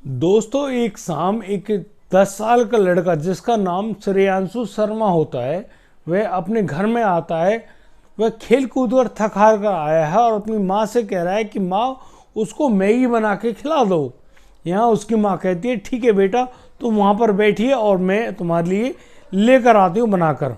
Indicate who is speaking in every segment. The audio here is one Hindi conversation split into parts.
Speaker 1: दोस्तों एक शाम एक 10 साल का लड़का जिसका नाम श्रेयांशु शर्मा होता है, वह अपने घर में आता है। वह खेल कूद कर थक हार कर आया है और अपनी माँ से कह रहा है कि माँ उसको मैगी बना के खिला दो। यहाँ उसकी माँ कहती है ठीक है बेटा, तुम वहाँ पर बैठिए और मैं तुम्हारे लिए लेकर आती हूँ बनाकर।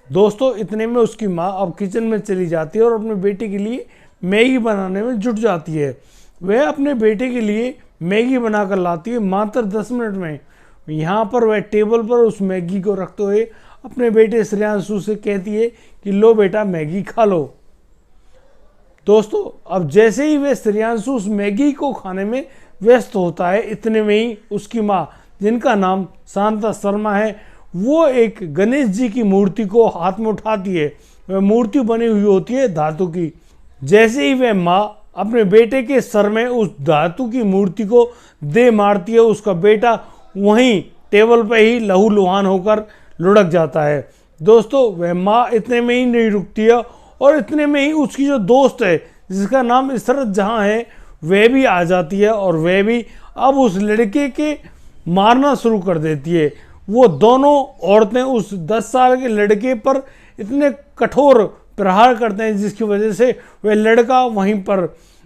Speaker 1: दोस्तों इतने में उसकी माँ अब किचन में चली जाती है और अपने बेटे के लिए मैगी बनाने में जुट जाती है। वह अपने बेटे के लिए मैगी बनाकर लाती है मात्र 10 मिनट में। यहाँ पर वह टेबल पर उस मैगी को रखते हुए अपने बेटे श्रेयांशु से कहती है कि लो बेटा मैगी खा लो। दोस्तों अब जैसे ही वह श्रेयांशु उस मैगी को खाने में व्यस्त होता है, इतने में ही उसकी माँ, जिनका नाम शांता शर्मा है, वो एक गणेश जी की मूर्ति को हाथ में उठाती है। वह मूर्ति बनी हुई होती है धातु की। जैसे ही वह माँ अपने बेटे के सर में उस धातु की मूर्ति को दे मारती है, उसका बेटा वहीं टेबल पे ही लहूलुहान होकर लुढ़क जाता है। दोस्तों वह माँ इतने में ही नहीं रुकती है और इतने में ही उसकी जो दोस्त है जिसका नाम इशरत जहां है, वह भी आ जाती है और वह भी अब उस लड़के के मारना शुरू कर देती है। वो दोनों औरतें उस 10 साल के लड़के पर इतने कठोर प्रहार करते हैं जिसकी वजह से वह लड़का वहीं पर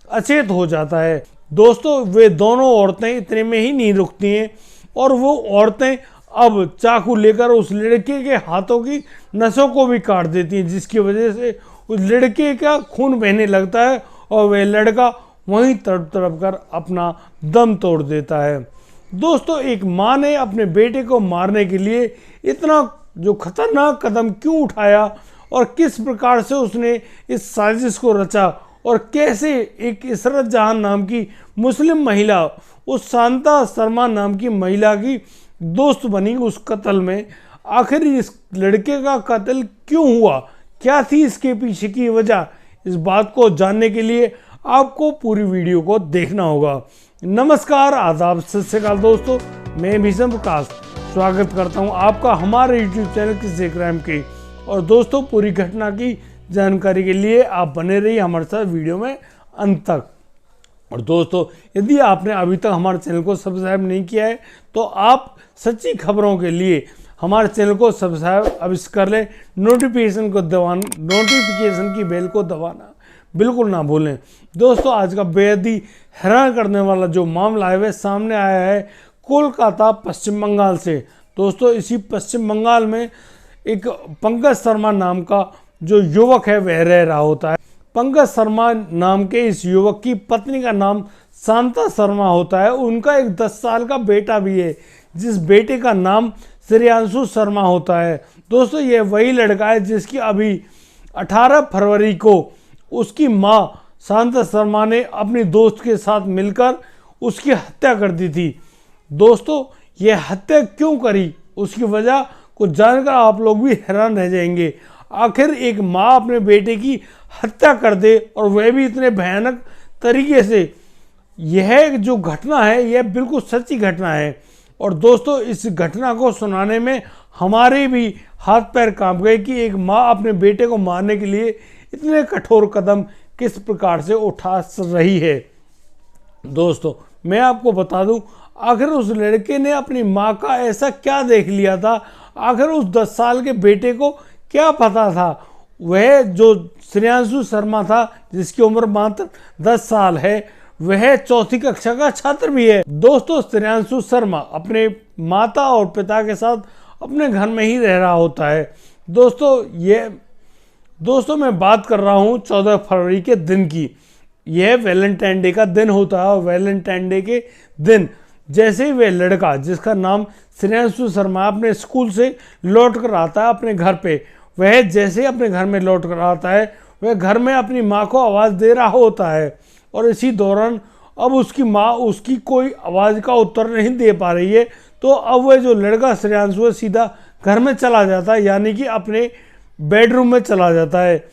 Speaker 1: अचेत हो जाता है। दोस्तों वे दोनों औरतें इतने में ही नहीं रुकती हैं और वो औरतें अब चाकू लेकर उस लड़के के हाथों की नसों को भी काट देती हैं, जिसकी वजह से उस लड़के का खून बहने लगता है और वह लड़का वहीं तड़प तड़प कर अपना दम तोड़ देता है। दोस्तों एक माँ ने अपने बेटे को मारने के लिए इतना जो खतरनाक कदम क्यों उठाया और किस प्रकार से उसने इस साजिश को रचा और कैसे एक इशरत जहां नाम की मुस्लिम महिला उस शांता शर्मा नाम की महिला की दोस्त बनी उस कत्ल में, आखिर इस लड़के का कत्ल क्यों हुआ, क्या थी इसके पीछे की वजह, इस बात को जानने के लिए आपको पूरी वीडियो को देखना होगा। नमस्कार, आदाब, सत श्री अकाल दोस्तों, मैं भीषम प्रकाश स्वागत करता हूं आपका हमारे YouTube चैनल किस्से क्राइम के। और दोस्तों पूरी घटना की जानकारी के लिए आप बने रहिए हमारे साथ वीडियो में अंत तक। और दोस्तों यदि आपने अभी तक हमारे चैनल को सब्सक्राइब नहीं किया है तो आप सच्ची खबरों के लिए हमारे चैनल को सब्सक्राइब अवश्य कर लें। नोटिफिकेशन की बेल को दबाना बिल्कुल ना भूलें। दोस्तों आज का बेहद ही हैरान करने वाला जो मामला है वह सामने आया है कोलकाता पश्चिम बंगाल से। दोस्तों इसी पश्चिम बंगाल में एक पंकज शर्मा नाम का जो युवक है वह रह रहा होता है। पंकज शर्मा नाम के इस युवक की पत्नी का नाम शांता शर्मा होता है। उनका एक 10 साल का बेटा भी है जिस बेटे का नाम श्रेयांशु शर्मा होता है। दोस्तों ये वही लड़का है जिसकी अभी 18 फरवरी को उसकी माँ शांता शर्मा ने अपनी दोस्त के साथ मिलकर उसकी हत्या कर दी थी। दोस्तों ये हत्या क्यों करी उसकी वजह को जानकर आप लोग भी हैरान रह जाएंगे। आखिर एक माँ अपने बेटे की हत्या कर दे और वह भी इतने भयानक तरीके से, यह जो घटना है यह बिल्कुल सच्ची घटना है। और दोस्तों इस घटना को सुनाने में हमारे भी हाथ पैर कांप गए कि एक माँ अपने बेटे को मारने के लिए इतने कठोर कदम किस प्रकार से उठा रही है। दोस्तों मैं आपको बता दूं, आखिर उस लड़के ने अपनी माँ का ऐसा क्या देख लिया था, आखिर उस 10 साल के बेटे को क्या पता था। वह जो श्रेयांशु शर्मा था जिसकी उम्र मात्र 10 साल है, वह 4th कक्षा का छात्र भी है। दोस्तों श्रेयांशु शर्मा अपने माता और पिता के साथ अपने घर में ही रह रहा होता है। दोस्तों मैं बात कर रहा हूँ 14 फरवरी के दिन की। यह वैलेंटाइन डे का दिन होता है और वैलेंटाइन डे के दिन जैसे ही वह लड़का जिसका नाम श्रेयांशु शर्मा अपने स्कूल से लौट कर आता है अपने घर पे, वह जैसे ही अपने घर में लौट कर आता है वह घर में अपनी माँ को आवाज़ दे रहा होता है। और इसी दौरान अब उसकी माँ उसकी कोई आवाज़ का उत्तर नहीं दे पा रही है, तो अब वह जो लड़का श्रेयांशु है सीधा घर में चला जाता है, यानी कि अपने बेडरूम में चला जाता है।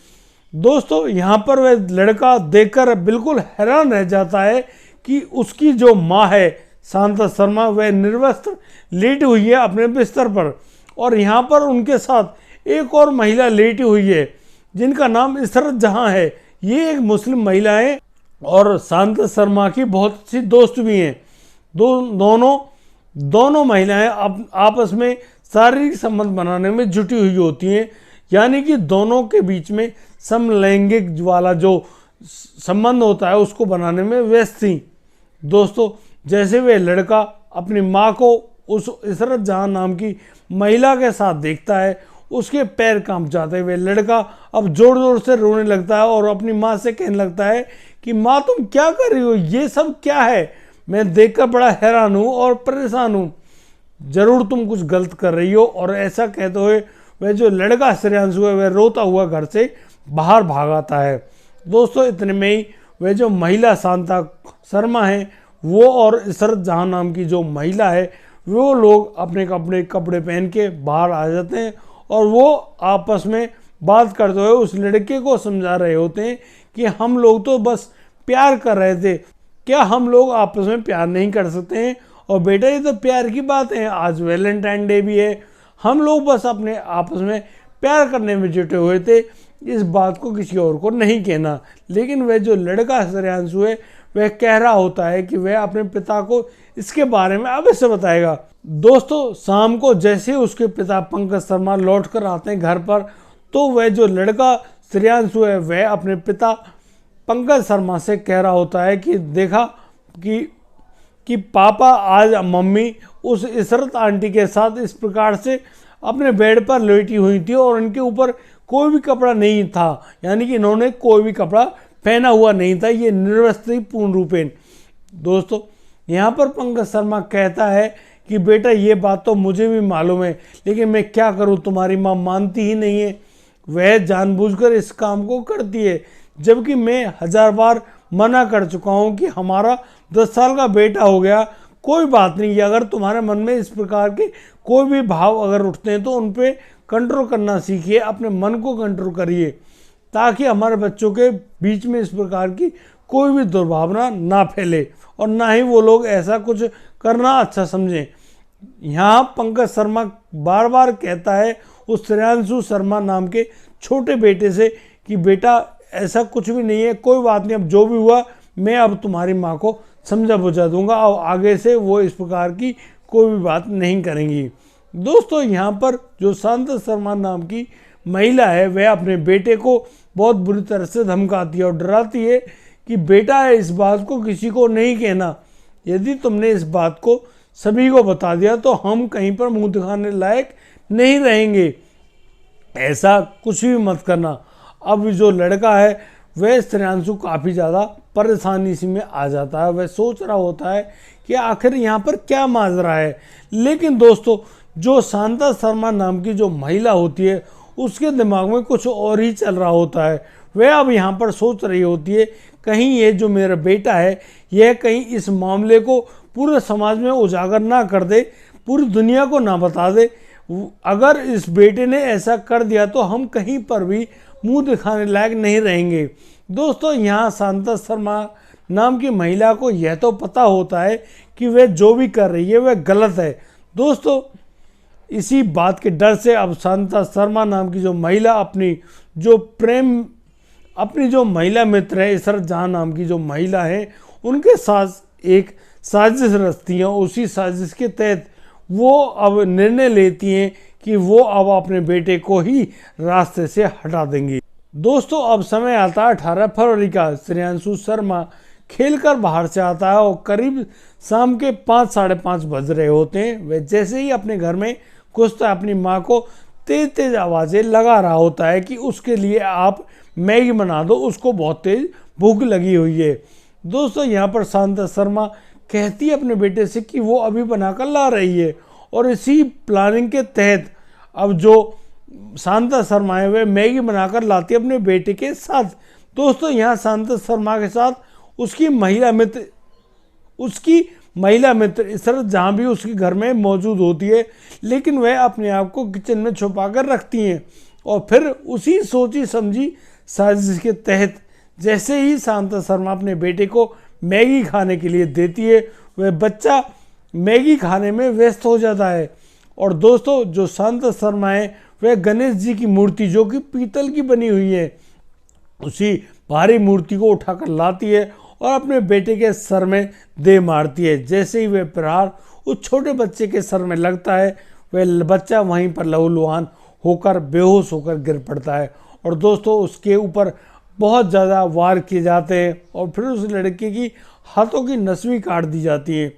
Speaker 1: दोस्तों यहाँ पर वह लड़का देखकर बिल्कुल हैरान रह जाता है कि उसकी जो माँ है शांता शर्मा, वह निर्वस्त्र लेटी हुई है अपने बिस्तर पर और यहाँ पर उनके साथ एक और महिला लेटी हुई है जिनका नाम इशरत जहां है। ये एक मुस्लिम महिला है और शांता शर्मा की बहुत अच्छी दोस्त भी हैं। दोनों महिलाएं आपस में शारीरिक संबंध बनाने में जुटी हुई होती हैं, यानी कि दोनों के बीच में समलैंगिक वाला जो संबंध होता है उसको बनाने में व्यस्त थी। दोस्तों, जैसे वे लड़का अपनी माँ को उस इशरत जहां नाम की महिला के साथ देखता है, उसके पैर कांप जाते हुए लड़का अब जोर जोर से रोने लगता है और अपनी माँ से कहने लगता है कि माँ तुम क्या कर रही हो, ये सब क्या है, मैं देखकर बड़ा हैरान हूँ और परेशान हूँ, जरूर तुम कुछ गलत कर रही हो। और ऐसा कहते हुए वह जो लड़का श्रेयांशु है वह रोता हुआ घर से बाहर भाग आता है। दोस्तों, इतने में ही वह जो महिला शांता शर्मा है वो और इशरत जहां नाम की जो महिला है वो लोग अपने कपड़े पहन के बाहर आ जाते हैं और वो आपस में बात करते हुए उस लड़के को समझा रहे होते हैं कि हम लोग तो बस प्यार कर रहे थे, क्या हम लोग आपस में प्यार नहीं कर सकते हैं? और बेटा ये तो प्यार की बात है, आज वैलेंटाइन डे भी है, हम लोग बस अपने आपस में प्यार करने में जुटे हुए थे, इस बात को किसी और को नहीं कहना। लेकिन वह जो लड़का श्रेयांशु है वह कह रहा होता है कि वह अपने पिता को इसके बारे में अवश्य बताएगा। दोस्तों, शाम को जैसे उसके पिता पंकज शर्मा लौट कर आते हैं घर पर, तो वह जो लड़का श्रेयांशु है वह अपने पिता पंकज शर्मा से कह रहा होता है कि देखा कि पापा आज मम्मी उस इशरत आंटी के साथ इस प्रकार से अपने बेड पर लेटी हुई थी और इनके ऊपर कोई भी कपड़ा नहीं था, यानी कि इन्होंने कोई भी कपड़ा पहना हुआ नहीं था, ये निर्वस्त्र थी पूर्ण रूपेण। दोस्तों, यहाँ पर पंकज शर्मा कहता है कि बेटा ये बात तो मुझे भी मालूम है, लेकिन मैं क्या करूँ, तुम्हारी माँ मानती ही नहीं है, वह जानबूझकर इस काम को करती है, जबकि मैं 1000 बार मना कर चुका हूँ कि हमारा 10 साल का बेटा हो गया, कोई बात नहीं, अगर तुम्हारे मन में इस प्रकार के कोई भी भाव अगर उठते हैं तो उन पर कंट्रोल करना सीखिए, अपने मन को कंट्रोल करिए, ताकि हमारे बच्चों के बीच में इस प्रकार की कोई भी दुर्भावना ना फैले और ना ही वो लोग ऐसा कुछ करना अच्छा समझें। यहाँ पंकज शर्मा बार बार कहता है उस श्रेयांशु शर्मा नाम के छोटे बेटे से कि बेटा ऐसा कुछ भी नहीं है, कोई बात नहीं, अब जो भी हुआ मैं अब तुम्हारी माँ को समझा बुझा दूंगा और आगे से वो इस प्रकार की कोई भी बात नहीं करेंगी। दोस्तों, यहाँ पर जो शांता शर्मा नाम की महिला है वह अपने बेटे को बहुत बुरी तरह से धमकाती है और डराती है कि बेटा इस बात को किसी को नहीं कहना, यदि तुमने इस बात को सभी को बता दिया तो हम कहीं पर मुंह दिखाने लायक नहीं रहेंगे, ऐसा कुछ भी मत करना। अब जो लड़का है वह श्रेयांशु काफ़ी ज़्यादा परेशानी सी में आ जाता है, वह सोच रहा होता है कि आखिर यहाँ पर क्या माजरा है। लेकिन दोस्तों, जो शांता शर्मा नाम की जो महिला होती है उसके दिमाग में कुछ और ही चल रहा होता है। वह अब यहाँ पर सोच रही होती है कहीं ये जो मेरा बेटा है यह कहीं इस मामले को पूरे समाज में उजागर ना कर दे, पूरी दुनिया को ना बता दे। अगर इस बेटे ने ऐसा कर दिया तो हम कहीं पर भी मुंह दिखाने लायक नहीं रहेंगे। दोस्तों, यहाँ शांता शर्मा नाम की महिला को यह तो पता होता है कि वह जो भी कर रही है वह गलत है। दोस्तों, इसी बात के डर से अब शांता शर्मा नाम की जो महिला अपनी जो महिला मित्र है इशरत जहां नाम की जो महिला है उनके साथ एक साजिश रचती हैं। उसी साजिश के तहत वो अब निर्णय लेती हैं कि वो अब अपने बेटे को ही रास्ते से हटा देंगी। दोस्तों, अब समय आता है 18 फरवरी का। श्रेयांशु शर्मा खेलकर बाहर से आता है और करीब शाम के 5 साढ़े 5 बज रहे होते हैं। वह जैसे ही अपने घर में घुसता है अपनी माँ को तेज तेज आवाज़ें लगा रहा होता है कि उसके लिए आप मैगी बना दो, उसको बहुत तेज भूख लगी हुई है। दोस्तों, यहाँ पर शांता शर्मा कहती है अपने बेटे से कि वो अभी बनाकर ला रही है और इसी प्लानिंग के तहत अब जो शांता शर्मा है वह मैगी बनाकर लाती है अपने बेटे के साथ। दोस्तों, यहाँ शांता शर्मा के साथ उसकी महिला मित्र इशरत जहाँ भी उसके घर में मौजूद होती है, लेकिन वह अपने आप को किचन में छुपा कर रखती हैं और फिर उसी सोची समझी साजिश के तहत जैसे ही शांता शर्मा अपने बेटे को मैगी खाने के लिए देती है वह बच्चा मैगी खाने में व्यस्त हो जाता है। और दोस्तों, जो शांता शर्मा है वह गणेश जी की मूर्ति जो कि पीतल की बनी हुई है उसी भारी मूर्ति को उठाकर लाती है और अपने बेटे के सर में दे मारती है। जैसे ही वह प्रहार उस छोटे बच्चे के सर में लगता है, वह बच्चा वहीं पर लहूलुहान होकर बेहोश होकर गिर पड़ता है। और दोस्तों उसके ऊपर बहुत ज़्यादा वार किए जाते हैं और फिर उस लड़के की हाथों की नस भी काट दी जाती है,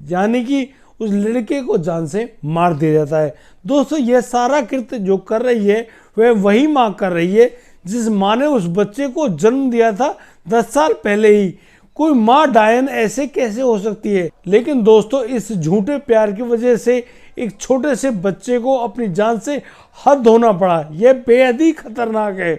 Speaker 1: यानी कि उस लड़के को जान से मार दिया जाता है। दोस्तों यह सारा कृत्य जो कर रही है वह वही माँ कर रही है जिस माँ ने उस बच्चे को जन्म दिया था 10 साल पहले ही। कोई माँ डायन ऐसे कैसे हो सकती है? लेकिन दोस्तों इस झूठे प्यार की वजह से एक छोटे से बच्चे को अपनी जान से हाथ धोना पड़ा। यह बेहद ही खतरनाक है।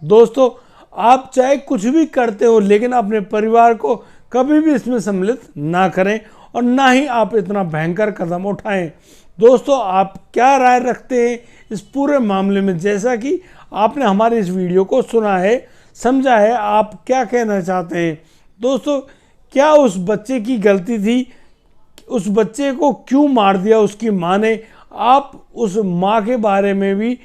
Speaker 1: दोस्तों आप चाहे कुछ भी करते हो लेकिन अपने परिवार को कभी भी इसमें सम्मिलित ना करें और ना ही आप इतना भयंकर कदम उठाएं। दोस्तों आप क्या राय रखते हैं इस पूरे मामले में? जैसा कि आपने हमारे इस वीडियो को सुना है, समझा है, आप क्या कहना चाहते हैं? दोस्तों क्या उस बच्चे की गलती थी? उस बच्चे को क्यों मार दिया उसकी माँ ने? आप उस माँ के बारे में भी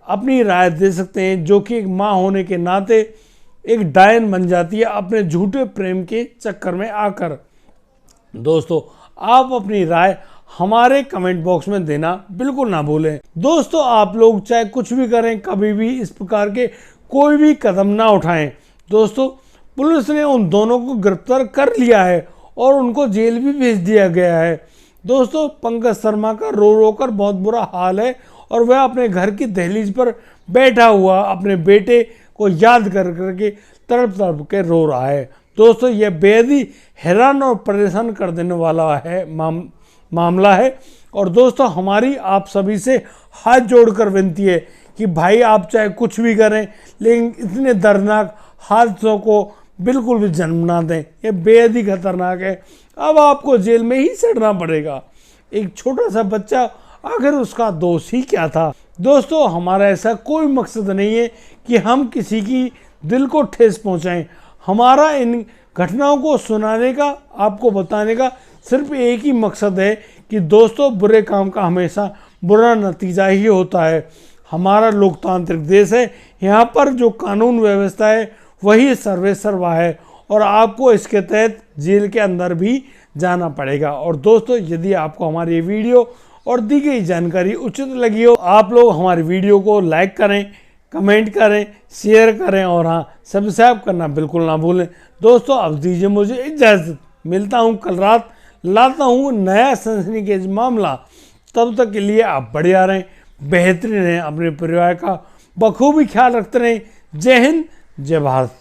Speaker 1: अपनी राय दे सकते हैं, जो कि एक माँ होने के नाते एक डायन बन जाती है अपने झूठे प्रेम के चक्कर में आकर। दोस्तों आप अपनी राय हमारे कमेंट बॉक्स में देना बिल्कुल ना भूलें। दोस्तों आप लोग चाहे कुछ भी करें, कभी भी इस प्रकार के कोई भी कदम ना उठाएं। दोस्तों पुलिस ने उन दोनों को गिरफ्तार कर लिया है और उनको जेल भी भेज दिया गया है। दोस्तों पंकज शर्मा का रो रो कर बहुत बुरा हाल है और वह अपने घर की दहलीज पर बैठा हुआ अपने बेटे को याद कर करके तड़प तड़प के रो रहा है। दोस्तों यह बेहद ही हैरान और परेशान कर देने वाला है मामला है। और दोस्तों हमारी आप सभी से हाथ जोड़कर विनती है कि भाई आप चाहे कुछ भी करें लेकिन इतने दर्दनाक हादसों को बिल्कुल भी जन्म ना दें। ये बेहद ही खतरनाक है। अब आपको जेल में ही सड़ना पड़ेगा। एक छोटा सा बच्चा, आखिर उसका दोष ही क्या था? दोस्तों हमारा ऐसा कोई मकसद नहीं है कि हम किसी की दिल को ठेस पहुंचाएं। हमारा इन घटनाओं को सुनाने का, आपको बताने का सिर्फ एक ही मकसद है कि दोस्तों बुरे काम का हमेशा बुरा नतीजा ही होता है। हमारा लोकतांत्रिक देश है, यहाँ पर जो कानून व्यवस्था है वही सर्वे सर्वा है और आपको इसके तहत जेल के अंदर भी जाना पड़ेगा। और दोस्तों यदि आपको हमारी ये वीडियो और दी गई जानकारी उचित लगी हो, आप लोग हमारी वीडियो को लाइक करें, कमेंट करें, शेयर करें और हाँ सब्सक्राइब करना बिल्कुल ना भूलें। दोस्तों अब दीजिए मुझे इजाज़त। मिलता हूँ कल रात, लाता हूँ नया सनसनीखेज मामला। तब तक के लिए आप बढ़िया रहें, बेहतरीन रहें, अपने परिवार का बखूबी ख्याल रखते रहें। जय हिंद, जय भारत।